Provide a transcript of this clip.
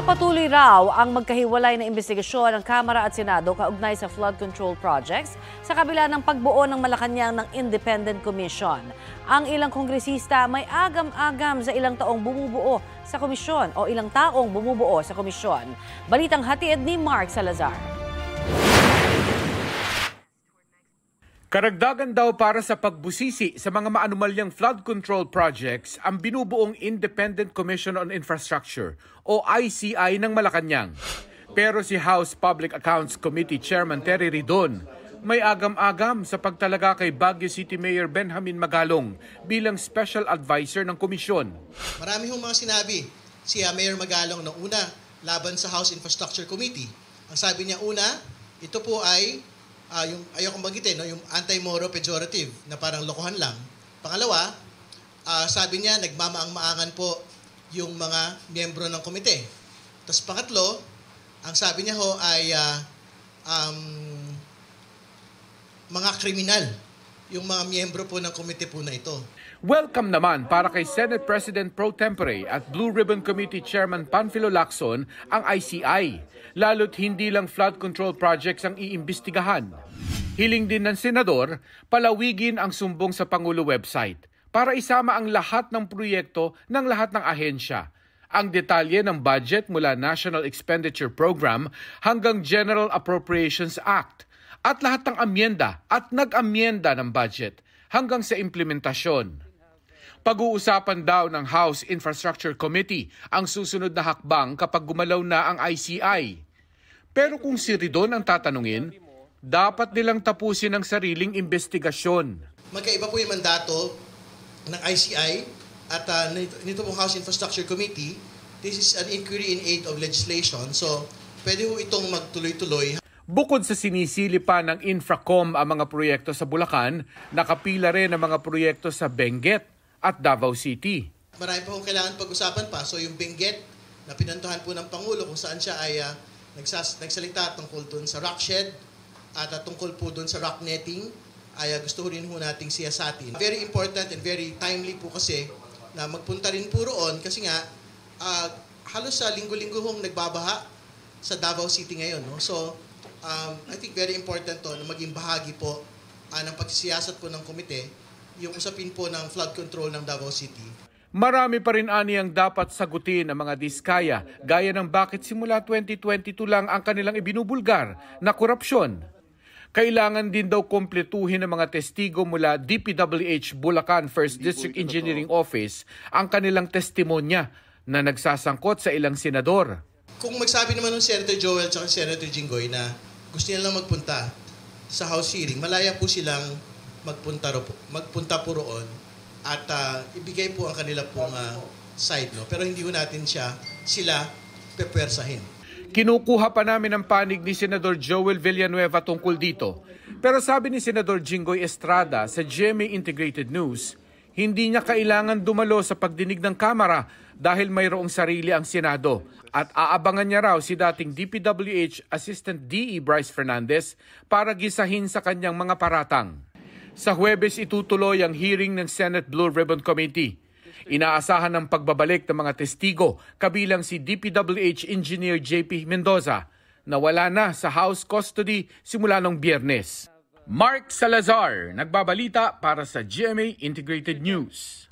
Nagpapatuloy raw ang magkahiwalay na investigasyon ng Kamara at Senado kaugnay sa flood control projects sa kabila ng pagbuo ng Malacanang ng Independent Commission. Ang ilang kongresista may agam-agam sa ilang taong bumubuo sa komisyon o ilang taong bumubuo sa komisyon. Balitang hatid ni Mark Salazar. Karagdagan daw para sa pagbusisi sa mga maanumalyang flood control projects ang binubuong Independent Commission on Infrastructure o ICI ng Malacanang. Pero si House Public Accounts Committee Chairman Terry Ridon may agam-agam sa pagtalaga kay Baguio City Mayor Benjamin Magalong bilang Special Advisor ng komisyon. Marami hong mga sinabi si Mayor Magalong na una laban sa House Infrastructure Committee. Ang sabi niya una, ito po ay yung ayokong banggitin, no? Yung anti-moro pejorative na parang lokohan lang. Pangalawa, sabi niya nagmamaang-maangan po yung mga miyembro ng komite. Tapos pangatlo, ang sabi niya ho ay mga kriminal, yung mga miyembro po ng komite po na ito. Welcome naman para kay Senate President Pro Tempore at Blue Ribbon Committee Chairman Panfilo Lacson ang ICI. Lalo't hindi lang flood control projects ang iimbestigahan. Hiling din ng senador, palawigin ang sumbong sa Pangulo website para isama ang lahat ng proyekto ng lahat ng ahensya. Ang detalye ng budget mula National Expenditure Program hanggang General Appropriations Act at lahat ng amyenda at nag-amyenda ng budget hanggang sa implementasyon. Pag-uusapan daw ng House Infrastructure Committee ang susunod na hakbang kapag gumalaw na ang ICI. Pero kung si Ridon ang tatanungin, dapat nilang tapusin ang sariling investigasyon. Magkaiba po yung mandato ng ICI at nito pong House Infrastructure Committee. This is an inquiry in aid of legislation. So, pwede po itong magtuloy-tuloy. Bukod sa sinisili pa ng Infracom ang mga proyekto sa Bulacan, nakapila rin ang mga proyekto sa Benguet at Davao City. Marami pa kung kailangan pag-usapan pa. So yung Benguet na pinantuhan po ng Pangulo kung saan siya ay nagsalita tungkol doon sa rock shed at tungkol po doon sa rock netting ay gusto rin po nating siyasatin. Very important and very timely po kasi na magpunta rin po roon kasi nga halos sa linggo-linggo hong nagbabaha sa Davao City ngayon. No? So I think very important to na maging bahagi po ng pagsisiyasat po ng komite yung usapin po ng flood control ng Davao City. Marami pa rin ani ang dapat sagutin ng mga diskaya, gaya ng bakit simula 2022 lang ang kanilang ibinubulgar na korupsyon. Kailangan din daw kumpletuhin ng mga testigo mula DPWH Bulacan 1st District Engineering Office ang kanilang testimonya na nagsasangkot sa ilang senador. Kung magsabi naman ng Senator Joel at Senator Jinggoy na gusto nila lang magpunta sa House hearing, malaya po silang magpunta po roon at ibigay po ang kanila pong side. No? Pero hindi po natin sila pepwersahin. Kinukuha pa namin ang panig ni Senador Joel Villanueva tungkol dito. Pero sabi ni Senador Jinggoy Estrada sa GMA Integrated News, hindi niya kailangan dumalo sa pagdinig ng Kamara dahil mayroong sarili ang Senado at aabangan niya raw si dating DPWH Assistant DE Bryce Fernandez para gisahin sa kanyang mga paratang. Sa Huwebes itutuloy ang hearing ng Senate Blue Ribbon Committee. Inaasahan ang pagbabalik ng mga testigo kabilang si DPWH Engineer JP Mendoza na wala na sa House custody simula noong Biyernes. Mark Salazar, nagbabalita para sa GMA Integrated News.